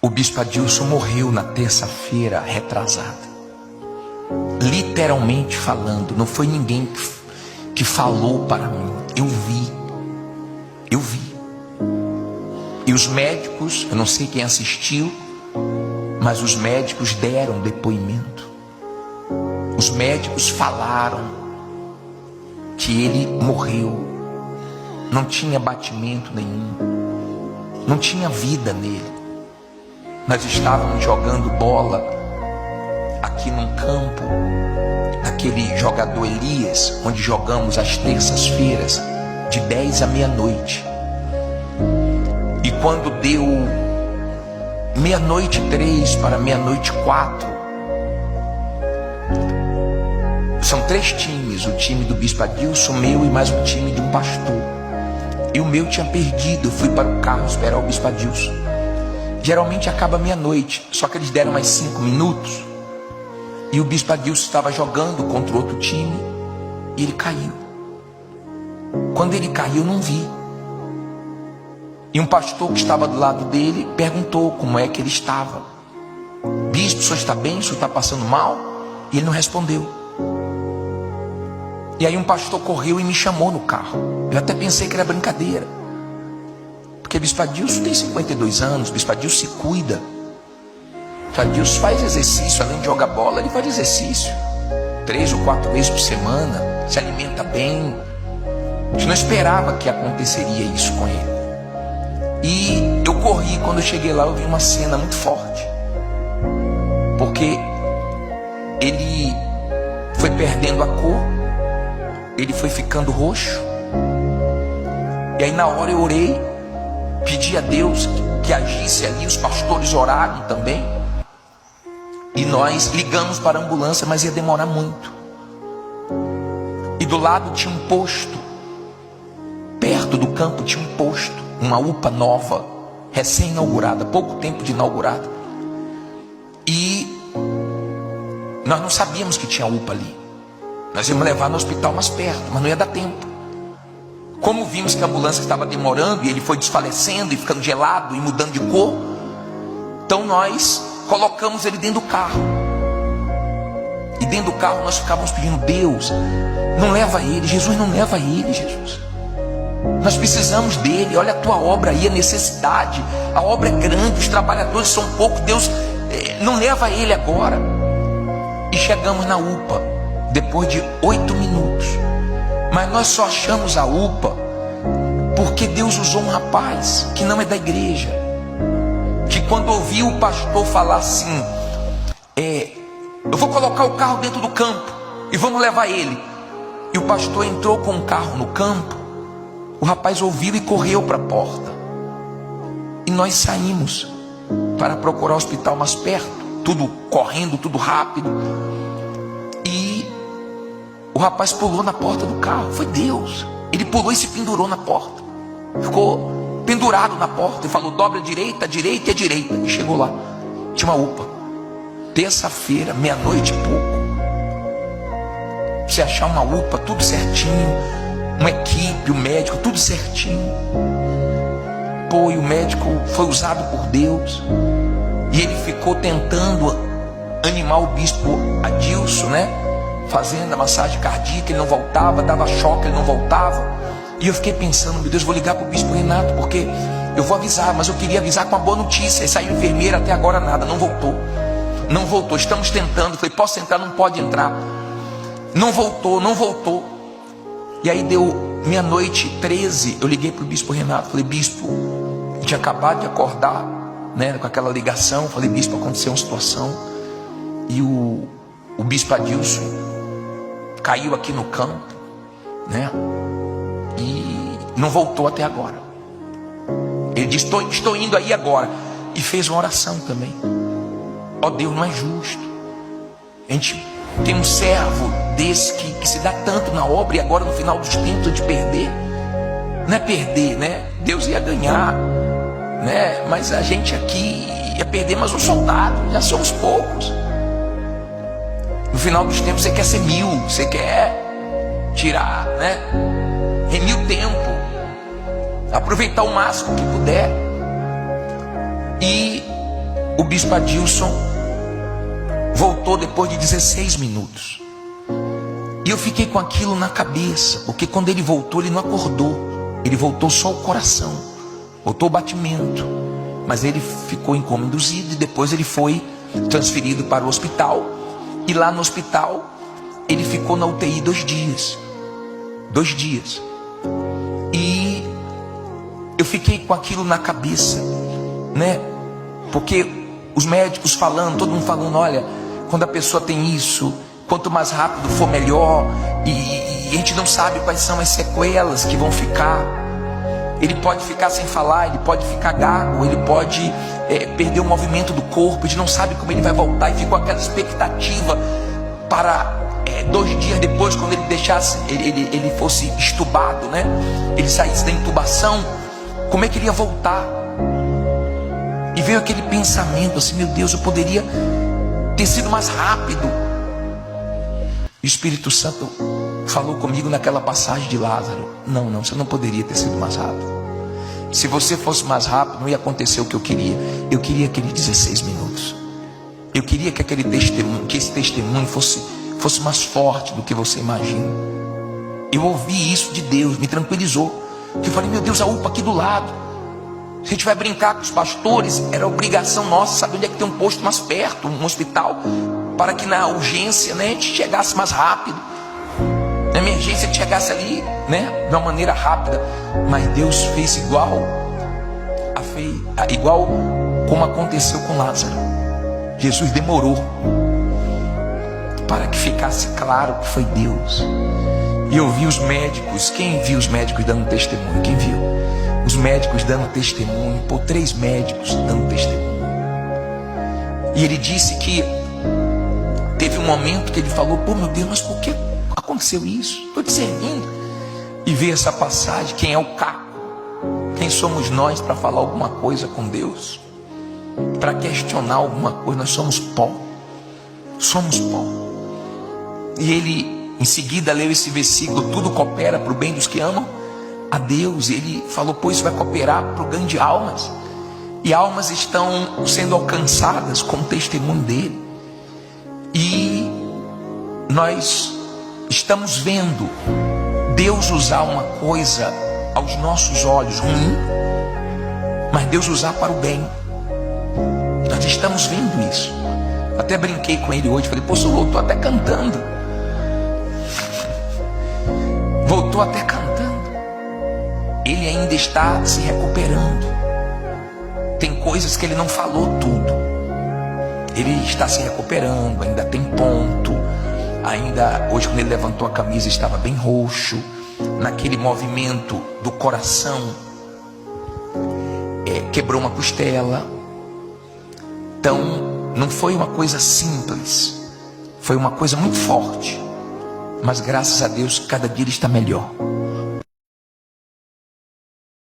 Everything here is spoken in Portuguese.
O bispo Adilson morreu na terça-feira retrasada. Literalmente falando, não foi ninguém que falou para mim. Eu vi. E os médicos, eu não sei quem assistiu, mas os médicos deram depoimento. Os médicos falaram que ele morreu. Não tinha batimento nenhum, não tinha vida nele. Nós estávamos jogando bola aqui num campo, daquele jogador Elias, onde jogamos às terças-feiras, de 10 à meia-noite. E quando deu 00:03 para 00:04, são 3 times, o time do bispo Adilson, o meu e mais um time de um pastor. E o meu tinha perdido, eu fui para o carro esperar o bispo Adilson. Geralmente acaba 00:00, só que eles deram mais 5 minutos. E o bispo Adilson estava jogando contra outro time e ele caiu. Quando ele caiu, eu não vi. E um pastor que estava do lado dele perguntou como é que ele estava. Bispo, o senhor está bem? O senhor está passando mal? E ele não respondeu. E aí um pastor correu e me chamou no carro. Eu até pensei que era brincadeira, porque bispo Adilson tem 52 anos, bispo Adilson se cuida. Bispo Adilson faz exercício, além de jogar bola, ele faz exercício 3 ou 4 vezes por semana, se alimenta bem. A gente não esperava que aconteceria isso com ele. E eu corri, quando eu cheguei lá eu vi uma cena muito forte, porque ele foi perdendo a cor, ele foi ficando roxo. E aí na hora eu orei, pedi a Deus que agisse ali, os pastores oraram também. E nós ligamos para a ambulância, mas ia demorar muito. E do lado tinha um posto, perto do campo tinha um posto, uma UPA nova, recém-inaugurada, pouco tempo de inaugurada. E nós não sabíamos que tinha UPA ali. Nós íamos levar no hospital mais perto, mas não ia dar tempo. Como vimos que a ambulância estava demorando e ele foi desfalecendo e ficando gelado e mudando de cor, então nós colocamos ele dentro do carro. E dentro do carro nós ficávamos pedindo: Deus, não leva ele, Jesus, não leva ele, Jesus. Nós precisamos dele, olha a tua obra aí, a necessidade, a obra é grande, os trabalhadores são poucos, Deus, não leva ele agora. E chegamos na UPA, depois de 8 minutos. Mas nós só achamos a UPA porque Deus usou um rapaz que não é da igreja, que quando ouviu o pastor falar assim, eu vou colocar o carro dentro do campo e vamos levar ele, e o pastor entrou com o carro no campo, o rapaz ouviu e correu para a porta. E nós saímos para procurar o hospital mais perto, tudo correndo, tudo rápido. E o rapaz pulou na porta do carro. Foi Deus. Ele pulou e se pendurou na porta. Ficou pendurado na porta e falou: dobra a direita e a direita. E chegou lá, tinha uma UPA. Terça-feira, 00:00 e pouco. Você achar uma UPA, tudo certinho, uma equipe, o médico, tudo certinho. Pô, e o médico foi usado por Deus. E ele ficou tentando animar o bispo Adilson, né? Fazendo a massagem cardíaca, ele não voltava, dava choque, ele não voltava. E eu fiquei pensando: meu Deus, vou ligar para o bispo Renato, porque eu vou avisar, mas eu queria avisar com uma boa notícia. E saiu enfermeira, até agora nada, não voltou, estamos tentando. Falei: posso entrar? Não pode entrar. Não voltou. E aí deu 00:13, eu liguei para o bispo Renato, falei: bispo, a gente tinha acabado de acordar, né, com aquela ligação. Falei: bispo, aconteceu uma situação, e o bispo Adilson caiu aqui no campo, né, e não voltou até agora. Ele disse: estou indo aí agora. E fez uma oração também. Ó Deus, não é justo, a gente tem um servo desse que se dá tanto na obra, e agora no final dos tempos de perder. Não é perder, né? Deus ia ganhar, né? Mas a gente aqui ia perder mais um soldado. Já somos poucos. No final dos tempos você quer ser 1000, você quer tirar, né? Remir o tempo, aproveitar o máximo que puder. E bispo Adilson voltou depois de 16 minutos. E eu fiquei com aquilo na cabeça, porque quando ele voltou, ele não acordou. Ele voltou só o coração, voltou o batimento. Mas ele ficou em coma induzido e depois ele foi transferido para o hospital. E lá no hospital, ele ficou na UTI 2 dias. 2 dias. E eu fiquei com aquilo na cabeça, né? Porque os médicos falando, todo mundo falando, olha, quando a pessoa tem isso, quanto mais rápido for melhor. E a gente não sabe quais são as sequelas que vão ficar. Ele pode ficar sem falar, ele pode ficar gago, ele pode perder o movimento do corpo. A gente não sabe como ele vai voltar. E ficou aquela expectativa para 2 dias depois, quando ele deixasse, ele fosse estubado, né? Ele saísse da intubação, como é que ele ia voltar? E veio aquele pensamento assim, meu Deus, eu poderia ter sido mais rápido. E o Espírito Santo falou comigo naquela passagem de Lázaro: não, você não poderia ter sido mais rápido. Se você fosse mais rápido, não ia acontecer o que eu queria. Eu queria aqueles 16 minutos. Eu queria que aquele testemunho, que esse testemunho fosse mais forte do que você imagina. Eu ouvi isso de Deus, me tranquilizou. Eu falei, meu Deus, a UPA aqui do lado. Se a gente vai brincar com os pastores, era obrigação nossa saber onde é que tem um posto mais perto, um hospital, para que na urgência, né, a gente chegasse mais rápido. Na emergência a gente chegasse ali, né, de uma maneira rápida. Mas Deus fez igual como aconteceu com Lázaro. Jesus demorou para que ficasse claro que foi Deus. E eu vi os médicos. Quem viu os médicos dando testemunho? Quem viu? Os médicos dando testemunho. 3 médicos dando testemunho. E ele disse que teve um momento que ele falou, pô, meu Deus, mas por que aconteceu isso? Estou discernindo. E veio essa passagem, quem é o caco? Quem somos nós para falar alguma coisa com Deus? Para questionar alguma coisa? Nós somos pó. Somos pó. E ele em seguida leu esse versículo: tudo coopera para o bem dos que amam a Deus. E ele falou, pois isso vai cooperar para o ganho de almas. E almas estão sendo alcançadas com o testemunho dele. E nós estamos vendo Deus usar uma coisa aos nossos olhos ruim, mas Deus usar para o bem. Nós estamos vendo isso. Até brinquei com ele hoje, falei, pô, você voltou até cantando. Voltou até cantando. Ele ainda está se recuperando. Tem coisas que ele não falou tudo. Ele está se recuperando, ainda tem ponto. Ainda hoje, quando ele levantou a camisa, estava bem roxo. Naquele movimento do coração, quebrou uma costela. Então não foi uma coisa simples, foi uma coisa muito forte. Mas graças a Deus, cada dia ele está melhor.